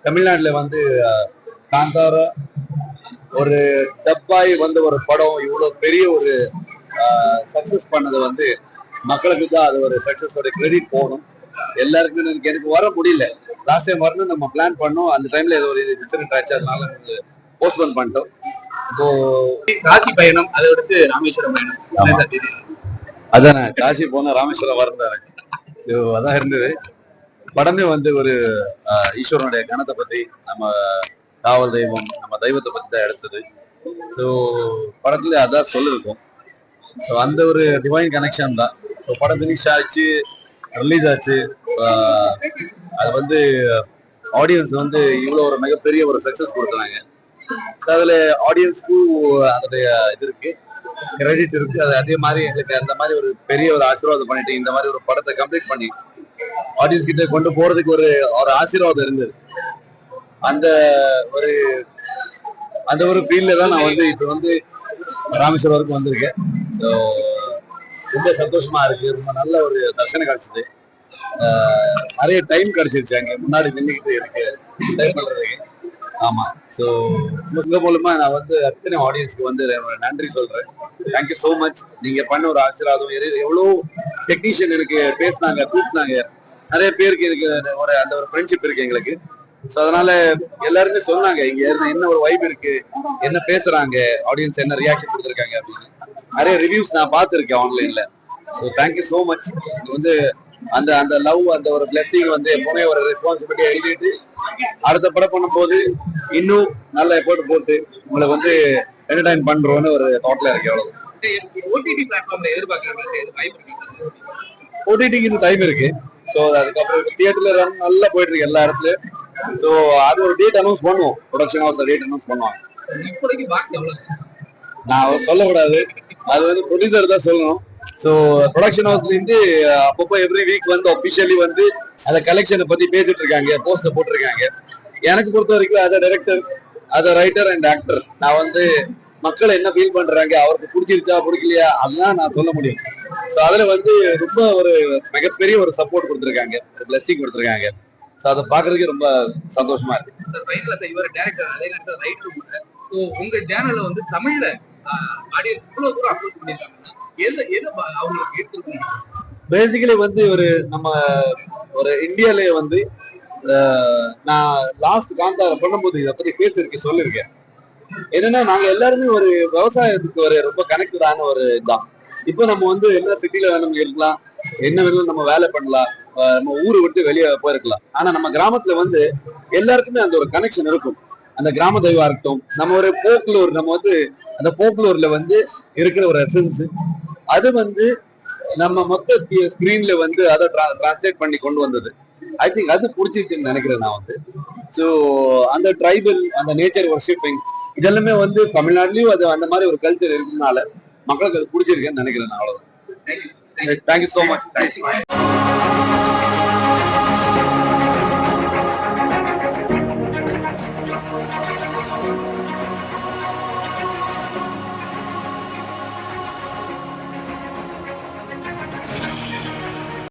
தமிழ்நாட்டுல வந்து காந்தாரா ஒரு டப்பாய் வந்து ஒரு படம் இவ்வளவு பெரிய ஒரு சக்சஸ் பண்ணது வந்து மக்களுக்கு தான் அது ஒரு சக்சஸோட கிரெடிட் போகணும். எல்லாருக்குமே எனக்கு வர முடியல. லாஸ்ட் டைம் வரணும் நம்ம பிளான் பண்ணோம். அந்த டைம்ல ஏதோ ஒரு இன்சிடென்ட் ஆச்சு, அதனால போஸ்ட்போன் பண்ணிட்டோம். இப்போ காசி பயணம், அதை அடுத்து ராமேஸ்வரம் பயணம். அதானே காசி போன ராமேஸ்வரம் வரந்தாரு. அதான் இருந்தது. படமே வந்து ஒரு ஈஸ்வரனுடைய கணத்தை பத்தி, நம்ம காவல் தெய்வம், நம்ம தெய்வத்தை பத்தி தான் எடுத்தது. ஸோ படத்துல அதான் சொல்லிருக்கோம். ஸோ அந்த ஒரு டிவைன் கனெக்ஷன் தான். ஸோ படம் ஃபினிஷ் ஆச்சு, ரிலீஸ் ஆச்சு. அது வந்து ஆடியன்ஸ் வந்து இவ்வளோ ஒரு மிகப்பெரிய ஒரு சக்சஸ் கொடுக்குறாங்க. ஸோ அதுல ஆடியன்ஸ்க்கும் அதோடைய இது இருக்கு, கிரெடிட் இருக்கு. அது அதே மாதிரி எங்களுக்கு அந்த மாதிரி ஒரு பெரிய ஒரு ஆசீர்வாதம் பண்ணிட்டு இந்த மாதிரி ஒரு படத்தை கம்ப்ளீட் பண்ணி ஆடியன்ஸ் கிட்ட கொண்டு போறதுக்கு ஒரு ஆசீர்வாதம் இருந்தது. அந்த ஒரு அந்த ஒரு ஃபீல்ட்ல தான் நான் வந்து இப்ப வந்து ராமேஸ்வரம் வரைக்கும் வந்திருக்கேன். ஸோ ரொம்ப சந்தோஷமா இருக்கு. ரொம்ப நல்ல ஒரு தர்சனம் கிடைச்சது. நிறைய டைம் கிடைச்சிருச்சு அங்க முன்னாடி நின்றுக்கிட்டு எனக்கு டைம் பண்றதுக்கு. ஆமா. ஸோ உங்க மூலமா நான் வந்து அத்தனை ஆடியன்ஸ்க்கு வந்து நன்றி சொல்றேன். Thank you so much. நீங்க பண்ண ஒரு ஆசீர்வாதம். எவ்வளோ டெக்னீஷியன் எனக்கு பேசினாங்க, கூப்பிட்டாங்க. நிறைய பேருக்கு இருக்கு ஒரு அந்த ஒரு ஃப்ரெண்ட்ஷிப் இருக்கு எங்களுக்கு. ஸோ அதனால எல்லாருமே சொன்னாங்க இங்க என்ன ஒரு வைப் இருக்கு, என்ன பேசுறாங்க, ஆடியன்ஸ் என்ன ரியாக்ஷன் கொடுத்துருக்காங்க அப்படின்னு. நிறைய ரிவ்யூஸ் நான் பார்த்துருக்கேன் ஆன்லைன்ல. So thank you so much. இது வந்து அந்த அந்த லவ், அந்த ஒரு பிளெஸிங் வந்து எப்பவுமே ஒரு ரெஸ்பான்சிபிலிட்டியா எழுதிட்டு அடுத்த படம் பண்ணும்போது இன்னும் நல்ல எஃபோர்ட் போட்டு உங்களை வந்து என்டர்டைன் பண்றோம்னு ஒரு தாட்ல இருக்கு. அவ்வளவு. ஓடிடிக்கு டைம் இருக்கு. ஸோ அதுக்கப்புறம் தியேட்டர்ல ரன் நல்லா போயிட்டு இருக்கு எல்லா இடத்துலயும். ஸோ அது ஒரு டேட் அனௌன்ஸ் பண்ணுவோம். ப்ரொடக்ஷன் ஹவுஸ் டேட் அனௌன்ஸ் பண்ணுவாங்க. நான் சொல்லக்கூடாது, அது வந்து ப்ரொடியூசர் தான் சொல்லணும். ஸோ ப்ரொடக்ஷன் ஹவுஸ்ல இருந்து அப்பப்போ எவ்ரி வீக் வந்து அபிஷியலி வந்து அந்த கலெக்ஷனை பத்தி பேசிட்டு இருக்காங்க, போஸ்டர் போட்டிருக்காங்க. எனக்கு பொறுத்த வரைக்கும் as a director, as a writer and actor, நான் வந்து மக்கள் என்ன ஃபீல் பண்றாங்க, அவருக்கு பிடிச்சிருச்சா பிடிக்கலையா அதுதான் நான் சொல்ல முடியும். ஸோ அதுல வந்து ரொம்ப ஒரு மிகப்பெரிய ஒரு சப்போர்ட் கொடுத்துருக்காங்க, ஒரு பிளெஸிங் கொடுத்துருக்காங்க. ஸோ அதை பாக்குறதுக்கு ரொம்ப சந்தோஷமா இருக்கு. உங்க சேனல்ல வந்து தமிழ்ல ஆடியன்ஸ் இவ்வளவு தூரம் அப்ரோச் பண்ணிருக்காங்க. பேசிக்கலி வந்து ஒரு நம்ம ஒரு இந்தியாலயே வந்து நான் லாஸ்ட் காந்தார பண்ணும்போது இதை பத்தி பேசிருக்கேன், சொல்லியிருக்கேன். என்னன்னா நாங்க எல்லாருமே ஒரு விவசாயத்துக்கு ஒரு ரொம்ப கனெக்டடான ஒரு இதுதான். இப்போ நம்ம வந்து என்ன சிட்டில வேணும் இருக்கலாம், என்ன வேணும் நம்ம வேலை பண்ணலாம், நம்ம ஊரை விட்டு வெளியே போயிருக்கலாம். ஆனா நம்ம கிராமத்துல வந்து எல்லாருக்குமே அந்த ஒரு கனெக்ஷன் இருக்கும். அந்த கிராம தெய்வா இருக்கட்டும், நம்ம ஒரு போக்லூர், நம்ம வந்து அந்த போக்லூர்ல வந்து இருக்கிற ஒரு எசன்ஸ், அது வந்து நம்ம மொத்த ஸ்கிரீன்ல வந்து அதை டிரான்ஸ்லேட் பண்ணி கொண்டு வந்தது. ஐ திங்க் அது பிடிச்சிருக்குன்னு நினைக்கிறேன் நான் வந்து. ஸோ அந்த ட்ரைபல், அந்த நேச்சர் வர்ஷிப்பிங், இதெல்லாமே வந்து தமிழ்நாட்டிலயும் அது அந்த மாதிரி ஒரு கல்ச்சர் இருக்கிறதுனால மக்களுக்கு அது பிடிச்சிருக்குன்னு நினைக்கிறேன் நான். அவ்வளவுதான். Thank you so much.